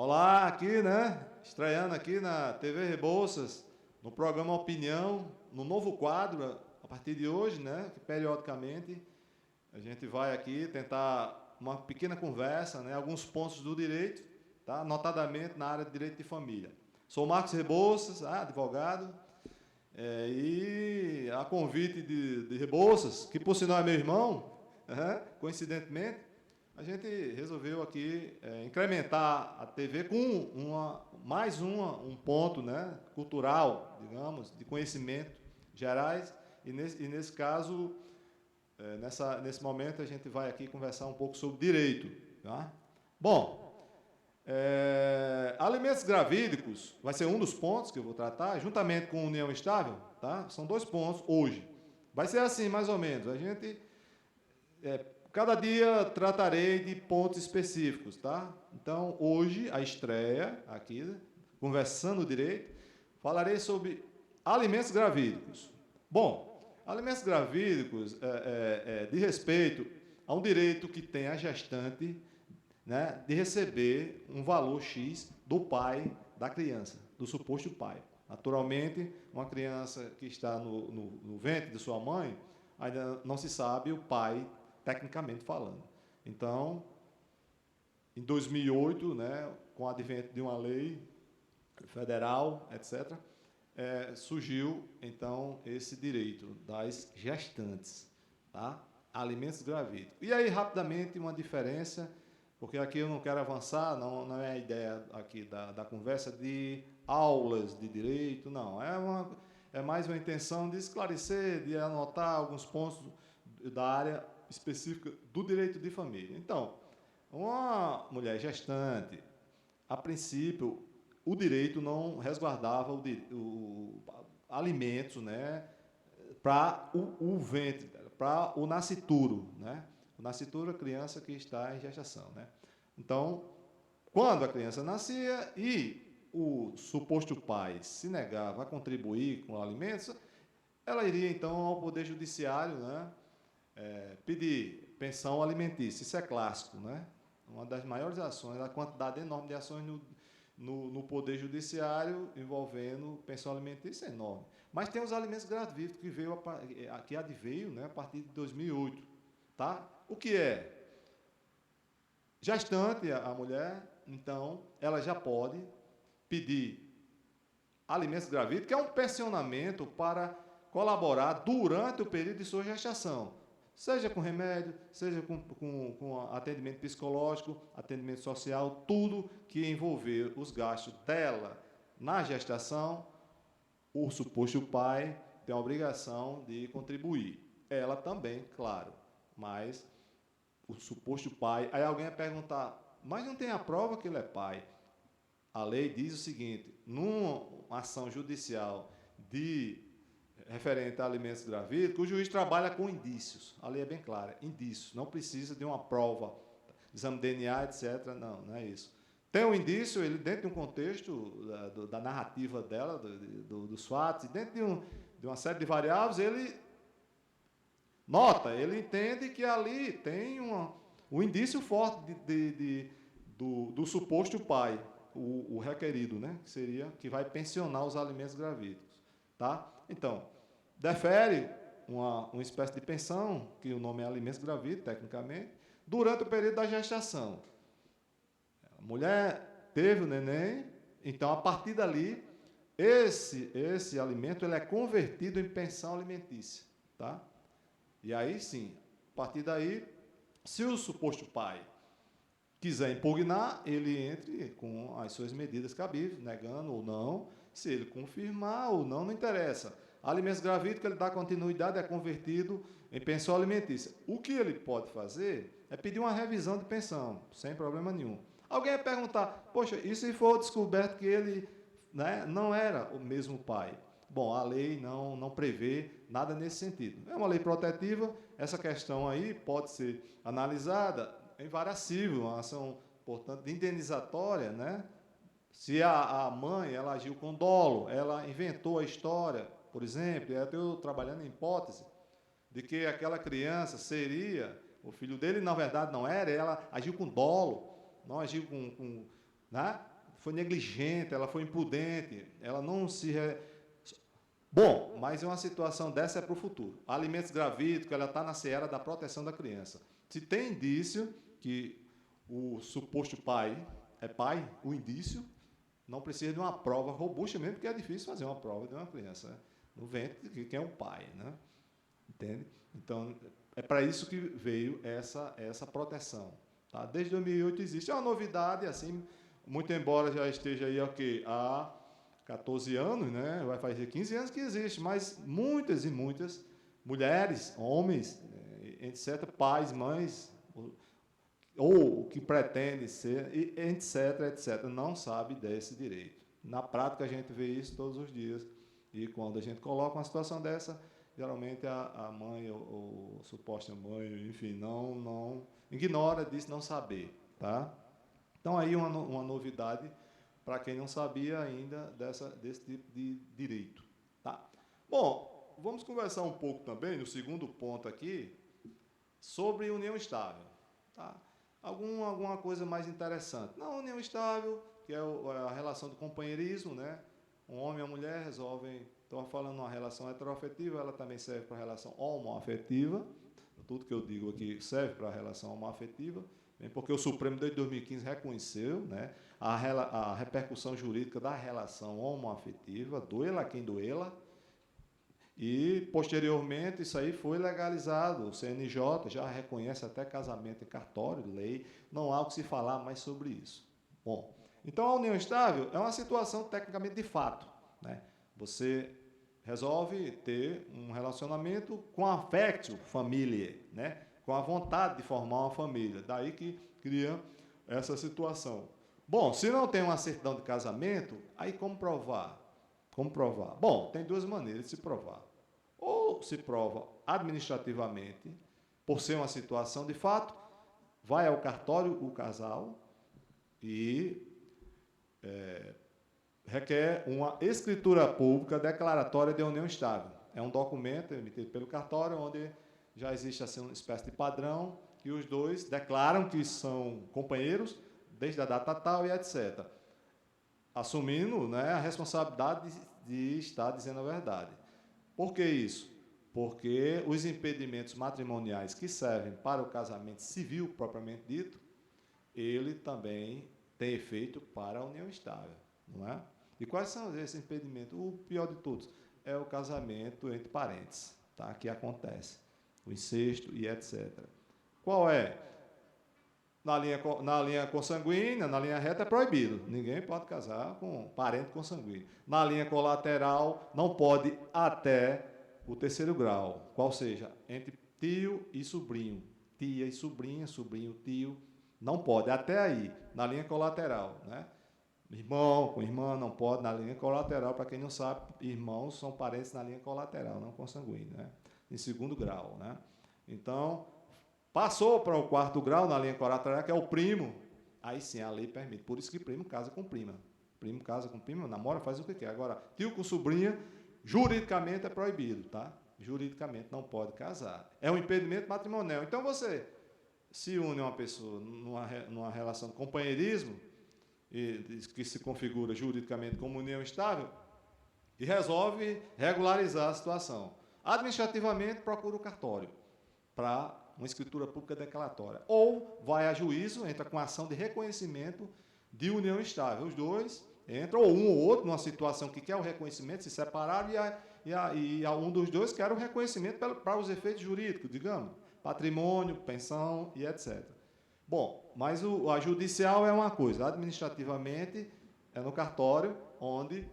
Olá, aqui, né? Estreando aqui na TV Rebouças, no programa Opinião, no novo quadro, a partir de hoje, né? Que periodicamente a gente vai aqui tentar uma pequena conversa, né? Alguns pontos do direito, tá? Notadamente na área de direito de família. Sou Marcos Rebouças, advogado, e a convite de Rebouças, que por sinal é meu irmão, coincidentemente, a gente resolveu aqui incrementar a TV com um ponto, né, cultural, digamos, de conhecimento gerais, e nesse caso, nesse momento, a gente vai aqui conversar um pouco sobre direito. Tá? Bom, alimentos gravídicos vai ser um dos pontos que eu vou tratar, juntamente com união estável, tá? São dois pontos hoje. Vai ser assim, mais ou menos. A gente cada dia tratarei de pontos específicos, tá? Então, hoje, a estreia aqui, Conversando Direito, falarei sobre alimentos gravídicos. Bom, alimentos gravídicos de respeito a um direito que tem a gestante, né, de receber um valor X do pai da criança, do suposto pai. Naturalmente, uma criança que está no ventre de sua mãe, ainda não se sabe o pai tecnicamente falando. Então, em 2008, né, com o advento de uma lei federal, etc., surgiu, então, esse direito das gestantes, tá? Alimentos gravídicos. E aí, rapidamente, uma diferença, porque aqui eu não quero avançar, não é a ideia aqui da conversa de aulas de direito, não. É mais uma intenção de esclarecer, de anotar alguns pontos da área específica do direito de família. Então, uma mulher gestante, a princípio, o direito não resguardava alimentos, né, para o ventre, para o nascituro, né? O nascituro é a criança que está em gestação, né? Então, quando a criança nascia e o suposto pai se negava a contribuir com alimentos, ela iria então ao Poder Judiciário, né, pedir pensão alimentícia. Isso é clássico, né? Uma das maiores ações, a quantidade enorme de ações no Poder Judiciário envolvendo pensão alimentícia é enorme. Mas tem os alimentos gravídicos que adveio, né, a partir de 2008. Tá? O que é? Gestante, a mulher, então, ela já pode pedir alimentos gravídicos, que é um pensionamento para colaborar durante o período de sua gestação. Seja com remédio, seja com atendimento psicológico, atendimento social, tudo que envolver os gastos dela na gestação, o suposto pai tem a obrigação de contribuir. Ela também, claro, mas o suposto pai... Aí alguém vai perguntar, mas não tem a prova que ele é pai? A lei diz o seguinte, numa ação judicial referente a alimentos gravídicos, o juiz trabalha com indícios. A lei é bem clara, indícios. Não precisa de uma prova, exame de DNA, etc. Não é isso. Tem um indício, ele dentro de um contexto da narrativa dela, dos fatos, e dentro de uma série de variáveis, ele nota, ele entende que ali tem um indício forte do suposto pai, o requerido, né? Que vai pensionar os alimentos gravídicos. Tá? Então, defere uma espécie de pensão, que o nome é alimentos gravídicos, tecnicamente, durante o período da gestação. A mulher teve o neném, então, a partir dali, esse alimento ele é convertido em pensão alimentícia. Tá? E aí, sim, a partir daí, se o suposto pai quiser impugnar, ele entre com as suas medidas cabíveis, negando ou não. Se ele confirmar ou não, não interessa. Alimentos gravídicos, ele dá continuidade, é convertido em pensão alimentícia. O que ele pode fazer é pedir uma revisão de pensão, sem problema nenhum. Alguém vai perguntar, poxa, e se for descoberto que ele, né, não era o mesmo pai? Bom, a lei não prevê nada nesse sentido. É uma lei protetiva, essa questão aí pode ser analisada invariável, uma ação, portanto, indenizatória, né? Se a mãe ela agiu com dolo, ela inventou a história, por exemplo, eu estou trabalhando em hipótese de que aquela criança seria o filho dele, na verdade não era, ela agiu com dolo, não agiu né? Foi negligente, ela foi imprudente, ela não se... Bom, mas uma situação dessa é para o futuro. Alimentos gravídicos, ela está na seara da proteção da criança. Se tem indício que o suposto pai é pai, o indício, não precisa de uma prova robusta mesmo, porque é difícil fazer uma prova de uma criança, né? No ventre de quem é o pai, né? Entende? Então, é para isso que veio essa proteção. Tá? Desde 2008 existe. É uma novidade, assim, muito embora já esteja aí há 14 anos, né? Vai fazer 15 anos que existe, mas muitas e muitas mulheres, homens, etc., pais, mães, ou que pretendem ser, etc., etc., não sabe desse direito. Na prática, a gente vê isso todos os dias. E quando a gente coloca uma situação dessa, geralmente a mãe, ou suposta mãe, enfim, não ignora, diz não saber. Tá? Então, aí uma novidade para quem não sabia ainda desse tipo de direito. Tá? Bom, vamos conversar um pouco também, no segundo ponto aqui, sobre união estável. Tá? Alguma coisa mais interessante. Na união estável, que é a relação do companheirismo, né? Um homem e uma mulher resolvem... Estou falando uma relação heteroafetiva, ela também serve para a relação homoafetiva. Tudo que eu digo aqui serve para a relação homoafetiva, porque o Supremo, desde 2015, reconheceu, né, a repercussão jurídica da relação homoafetiva, doela quem doela, e, posteriormente, isso aí foi legalizado. O CNJ já reconhece até casamento em cartório, lei, não há o que se falar mais sobre isso. Bom, então, a união estável é uma situação, tecnicamente, de fato, né? Você resolve ter um relacionamento com affectio família, né? Com a vontade de formar uma família. Daí que cria essa situação. Bom, se não tem uma certidão de casamento, aí como provar? Como provar? Bom, tem duas maneiras de se provar. Ou se prova administrativamente, por ser uma situação de fato, vai ao cartório o casal e requer uma escritura pública declaratória de união estável. É um documento emitido pelo cartório, onde já existe assim, uma espécie de padrão, que os dois declaram que são companheiros, desde a data tal e etc. Assumindo, né, a responsabilidade de estar dizendo a verdade. Por que isso? Porque os impedimentos matrimoniais que servem para o casamento civil, propriamente dito, ele também tem efeito para a união estável, não é? E quais são esses impedimentos? O pior de todos é o casamento entre parentes, tá? Que acontece, o incesto e etc. Qual é? Na linha consanguínea, na linha reta é proibido. Ninguém pode casar com parente consanguíneo. Na linha colateral, não pode até o terceiro grau, qual seja, entre tio e sobrinho. Tia e sobrinha, sobrinho, tio, não pode, até aí, na linha colateral, né? Irmão com irmã não pode, na linha colateral, para quem não sabe, irmãos são parentes na linha colateral, não consanguínea, né? Em segundo grau, né? Então, passou para o quarto grau na linha colateral, que é o primo, aí sim a lei permite. Por isso que primo casa com prima. Primo casa com prima, namora, faz o que quer. Agora, tio com sobrinha, juridicamente é proibido, tá? Juridicamente não pode casar. É um impedimento matrimonial. Então, você se une a uma pessoa numa relação de companheirismo, que se configura juridicamente como união estável, e resolve regularizar a situação. Administrativamente, procura o cartório para uma escritura pública declaratória. Ou vai a juízo, entra com ação de reconhecimento de união estável. Os dois entram, ou um ou outro, numa situação que quer o reconhecimento, se separaram, e a um dos dois quer o reconhecimento para os efeitos jurídicos, digamos, patrimônio, pensão e etc. Bom, mas a judicial é uma coisa, administrativamente é no cartório, onde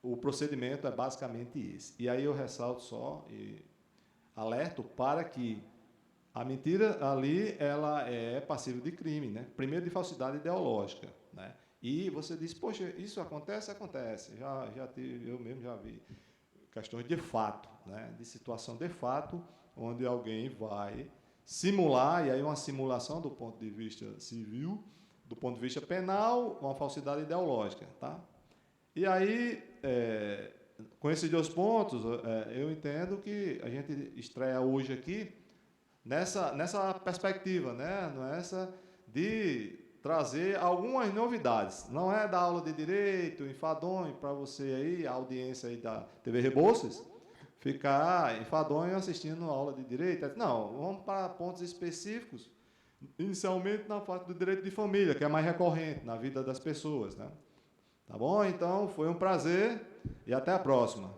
o procedimento é basicamente esse. E aí eu ressalto só e alerto para que a mentira ali ela é passível de crime, né? Primeiro de falsidade ideológica, né? E você diz, poxa, isso acontece? Acontece. Eu mesmo já vi questões de fato, né? De situação de fato, onde alguém vai simular, e aí uma simulação do ponto de vista civil, do ponto de vista penal, uma falsidade ideológica, tá? E aí, com esses dois pontos, eu entendo que a gente estreia hoje aqui nessa perspectiva, né? Nessa de trazer algumas novidades. Não é da aula de direito, enfadonho, para você aí, a audiência aí da TV Rebouças, ficar enfadonho assistindo a aula de direito. Não, vamos para pontos específicos, inicialmente na parte do direito de família, que é mais recorrente na vida das pessoas, né? Tá bom? Então, foi um prazer e até a próxima.